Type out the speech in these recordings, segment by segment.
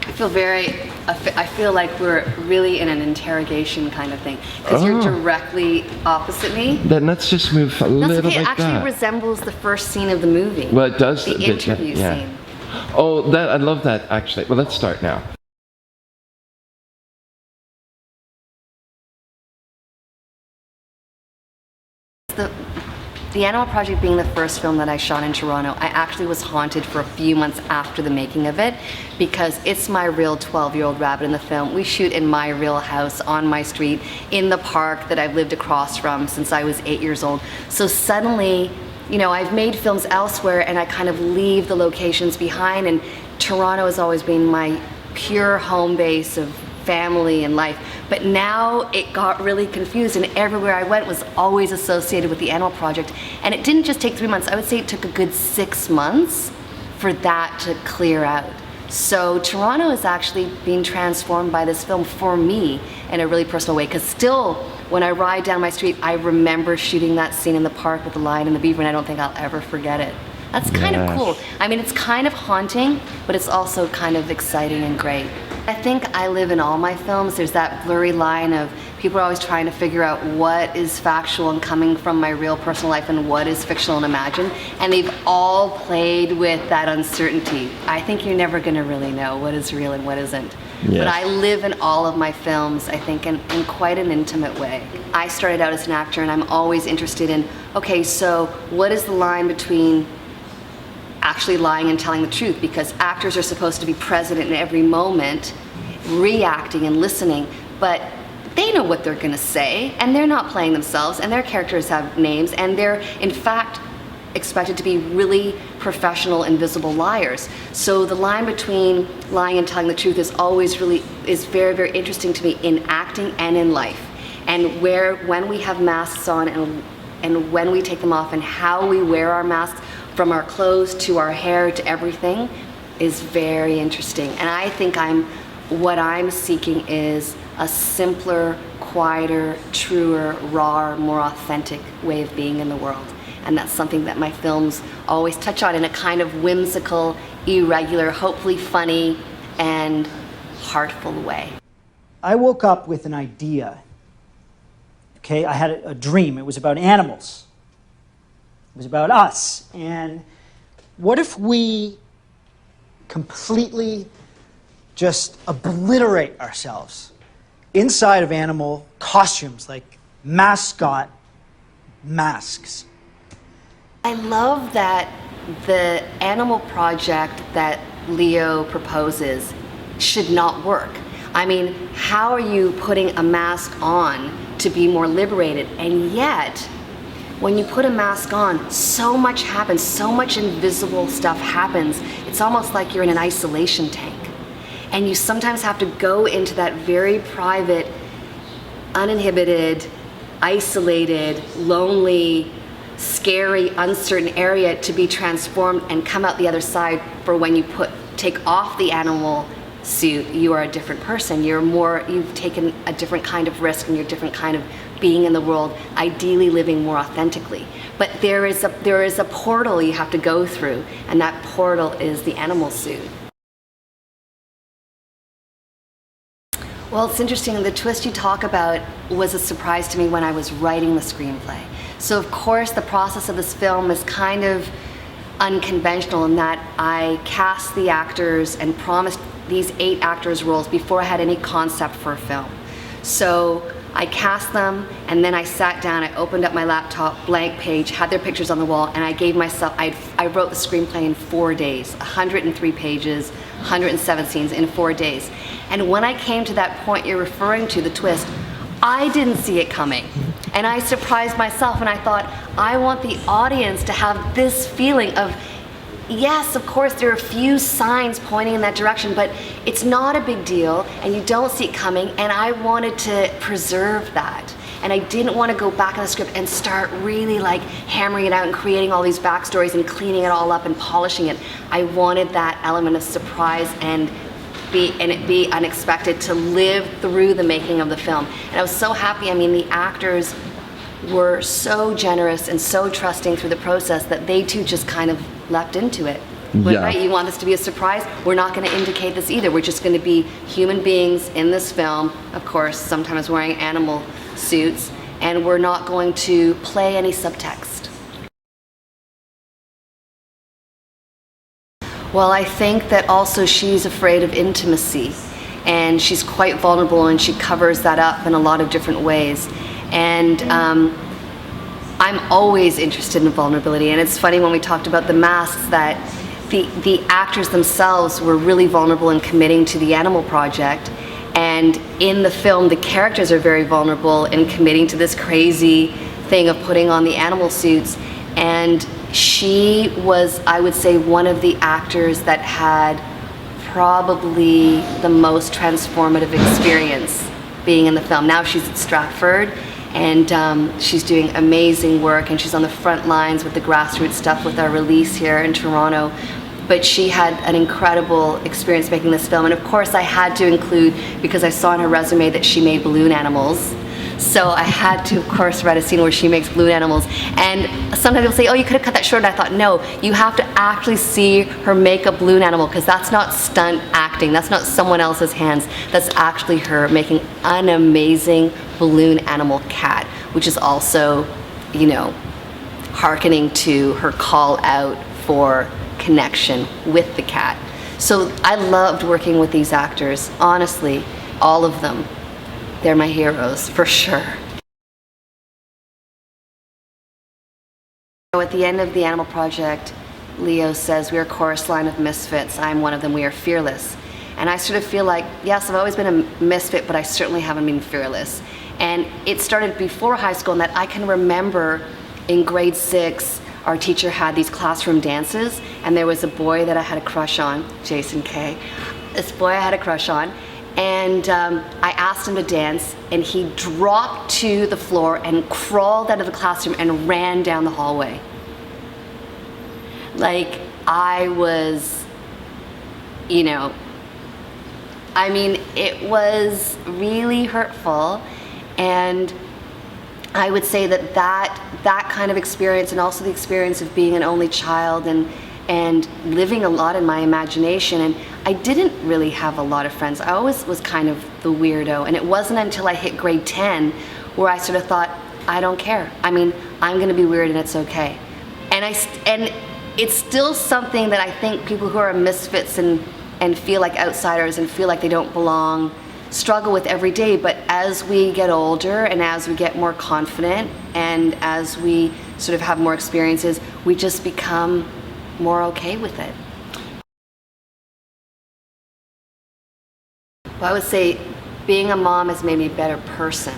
I feel like we're really in an interrogation kind of thing, because you're directly opposite me. Then let's just move a little like that. It actually resembles the first scene of the movie. Well, it does. The interview scene. Oh, I love that actually. Well, let's start now. The Animal Project being the first film that I shot in Toronto, I actually was haunted for a few months after the making of it, because it's my real 12-year-old rabbit in the film. We shoot in my real house, on my street, in the park that I've lived across from since I was 8 years old. So suddenly, you know, I've made films elsewhere and I kind of leave the locations behind, and Toronto has always been my pure home base of family and life. But now it got really confused, and everywhere I went was always associated with the Animal Project. And it didn't just take 3 months, I would say it took a good 6 months for that to clear out. So Toronto is actually being transformed by this film for me in a really personal way, because still when I ride down my street, I remember shooting that scene in the park with the lion and the beaver, and I don't think I'll ever forget it. That's kind of cool. I mean, it's kind of haunting, but it's also kind of exciting and great. I think I live in all my films. There's that blurry line of people are always trying to figure out what is factual and coming from my real personal life and what is fictional and imagined. And they've all played with that uncertainty. I think you're never going to really know what is real and what isn't. Yes. But I live in all of my films, I think, in quite an intimate way. I started out as an actor, and I'm always interested in, okay, so what is the line between actually lying and telling the truth? Because actors are supposed to be present in every moment, reacting and listening, but they know what they're going to say, and they're not playing themselves, and their characters have names, and they're in fact expected to be really professional, invisible liars. So the line between lying and telling the truth is always very, very interesting to me in acting and in life. And when we have masks on and when we take them off, and how we wear our masks, from our clothes to our hair to everything, is very interesting. And I think what I'm seeking is a simpler, quieter, truer, raw, more authentic way of being in the world. And that's something that my films always touch on in a kind of whimsical, irregular, hopefully funny, and heartful way. I woke up with an idea. Okay, I had a dream. It was about animals. It was about us. And what if we completely just obliterate ourselves inside of animal costumes, like mascot masks? I love that the Animal Project that Leo proposes should not work. I mean, how are you putting a mask on to be more liberated? And yet, when you put a mask on, so much happens, so much invisible stuff happens. It's almost like you're in an isolation tank. And you sometimes have to go into that very private, uninhibited, isolated, lonely, scary, uncertain area to be transformed and come out the other side. For when you take off the animal suit, you are a different person. You've taken a different kind of risk, and you're a different kind of being in the world, ideally living more authentically. But there is a portal you have to go through, and that portal is the animal suit. Well, it's interesting, the twist you talk about was a surprise to me when I was writing the screenplay. So of course the process of this film is kind of unconventional in that I cast the actors and promised these 8 actors roles before I had any concept for a film. So I cast them, and then I sat down, I opened up my laptop, blank page, had their pictures on the wall, and I gave myself, I wrote the screenplay in 4 days, 103 pages, 107 scenes in 4 days. And when I came to that point you're referring to, the twist, I didn't see it coming. And I surprised myself, and I thought, I want the audience to have this feeling of, yes, of course, there are a few signs pointing in that direction, but it's not a big deal, and you don't see it coming, and I wanted to preserve that. And I didn't want to go back in the script and start really like hammering it out and creating all these backstories and cleaning it all up and polishing it. I wanted that element of surprise and it be unexpected to live through the making of the film. And I was so happy. I mean, the actors were so generous and so trusting through the process that they too just kind of leapt into it. Yeah. Right? You want this to be a surprise? We're not going to indicate this either. We're just going to be human beings in this film, of course, sometimes wearing animal suits, and we're not going to play any subtext. Well, I think that also she's afraid of intimacy, and she's quite vulnerable, and she covers that up in a lot of different ways. And I'm always interested in vulnerability, and it's funny when we talked about the masks that the actors themselves were really vulnerable in committing to the animal project, and in the film the characters are very vulnerable in committing to this crazy thing of putting on the animal suits. And she was, I would say, one of the actors that had probably the most transformative experience being in the film. Now she's at Stratford, and she's doing amazing work, and she's on the front lines with the grassroots stuff with our release here in Toronto. But she had an incredible experience making this film, and of course I had to include, because I saw in her resume that she made balloon animals, so I had to, of course, write a scene where she makes balloon animals. And sometimes people say, oh, you could have cut that short, and I thought, no, you have to actually see her make a balloon animal, because that's not stunt acting, that's not someone else's hands, that's actually her making an amazing balloon animal cat, which is also, you know, hearkening to her call out for connection with the cat. So I loved working with these actors, honestly, all of them. They're my heroes, for sure. So at the end of the Animal Project, Leo says, we're a chorus line of misfits. I'm one of them, we are fearless. And I sort of feel like, yes, I've always been a misfit, but I certainly haven't been fearless. And it started before high school, in that I can remember in grade 6, our teacher had these classroom dances, and there was a boy that I had a crush on, Jason Kay. This boy I had a crush on, and I asked him to dance, and he dropped to the floor and crawled out of the classroom and ran down the hallway. Like, I was, you know, I mean, it was really hurtful, and I would say that that kind of experience, and also the experience of being an only child and living a lot in my imagination, and I didn't really have a lot of friends. I always was kind of the weirdo, and it wasn't until I hit grade 10 where I sort of thought, I don't care. I mean, I'm gonna be weird and it's okay. And it's still something that I think people who are misfits and feel like outsiders and feel like they don't belong struggle with every day. But as we get older and as we get more confident and as we sort of have more experiences, we just become more okay with it. Well, I would say being a mom has made me a better person,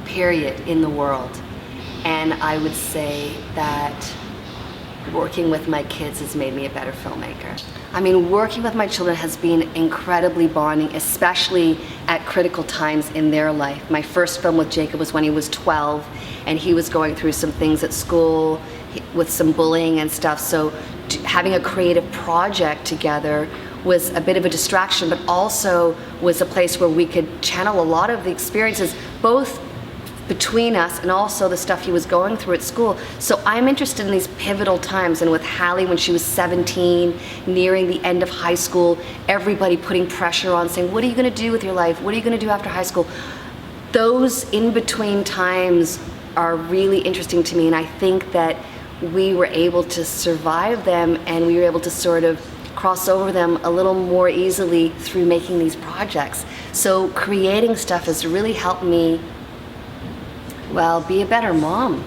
period, in the world. And I would say that working with my kids has made me a better filmmaker. I mean, working with my children has been incredibly bonding, especially at critical times in their life. My first film with Jacob was when he was 12, and he was going through some things at school with some bullying and stuff. So having a creative project together was a bit of a distraction, but also was a place where we could channel a lot of the experiences, both between us and also the stuff he was going through at school. So I'm interested in these pivotal times, and with Hallie when she was 17, nearing the end of high school, everybody putting pressure on, saying, what are you gonna do with your life? What are you gonna do after high school? Those in-between times are really interesting to me, and I think that we were able to survive them, and we were able to sort of cross over them a little more easily through making these projects. So creating stuff has really helped me, well, be a better mom.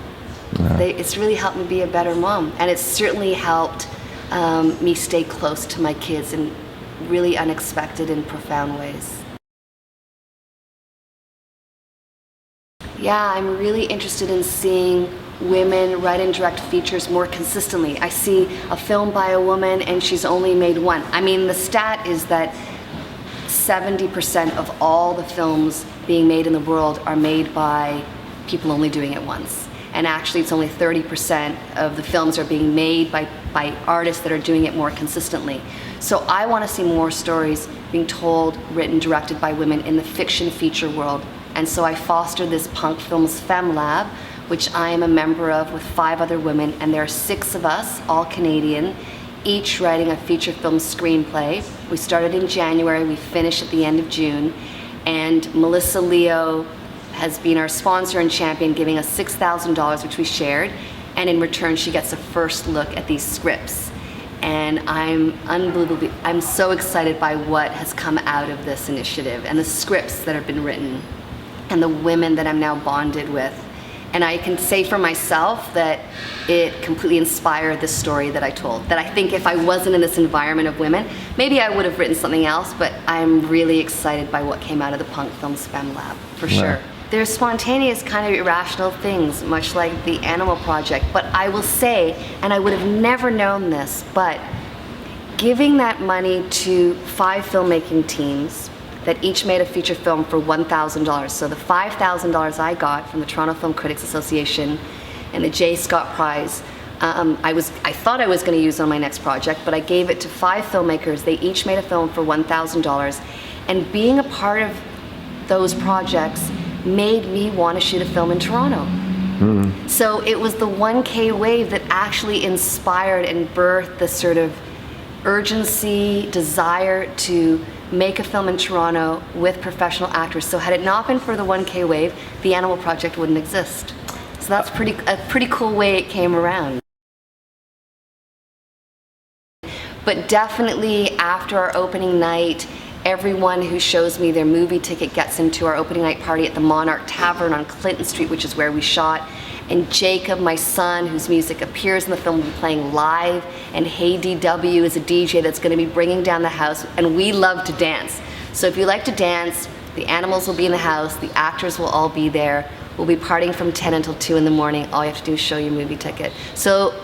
Yeah. It's really helped me be a better mom, and it's certainly helped me stay close to my kids in really unexpected and profound ways. Yeah, I'm really interested in seeing women write and direct features more consistently. I see a film by a woman and she's only made one. I mean, the stat is that 70% of all the films being made in the world are made by people only doing it once. And actually it's only 30% of the films are being made by artists that are doing it more consistently. So I want to see more stories being told, written, directed by women in the fiction feature world. And so I fostered this Punk Films Femme Lab, which I am a member of with 5 other women, and there are 6 of us, all Canadian, each writing a feature film screenplay. We started in January, we finished at the end of June, and Melissa Leo has been our sponsor and champion, giving us $6,000, which we shared, and in return she gets a first look at these scripts. And I'm so excited by what has come out of this initiative and the scripts that have been written and the women that I'm now bonded with. And I can say for myself that it completely inspired the story that I told. That I think if I wasn't in this environment of women, maybe I would have written something else, but I'm really excited by what came out of the punk film's Femme Lab, for sure. They're spontaneous, kind of irrational things, much like the Animal Project. But I will say, and I would have never known this, but giving that money to 5 filmmaking teams that each made a feature film for $1,000. So the $5,000 I got from the Toronto Film Critics Association and the J. Scott Prize, I thought I was going to use on my next project, but I gave it to 5 filmmakers. They each made a film for $1,000. And being a part of those projects made me want to shoot a film in Toronto. So it was the 1K wave that actually inspired and birthed this sort of urgency, desire to make a film in Toronto with professional actors. So had it not been for the 1K wave, the Animal Project wouldn't exist. So that's a pretty cool way it came around. But definitely after our opening night, everyone who shows me their movie ticket gets into our opening night party at the Monarch Tavern on Clinton Street, which is where we shot. And Jacob, my son, whose music appears in the film, will be playing live. And Hey DW is a DJ that's going to be bringing down the house. And we love to dance. So if you like to dance, the animals will be in the house. The actors will all be there. We'll be partying from 10 until 2 in the morning. All you have to do is show your movie ticket. So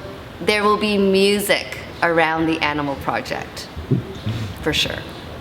there will be music around the Animal Project, for sure.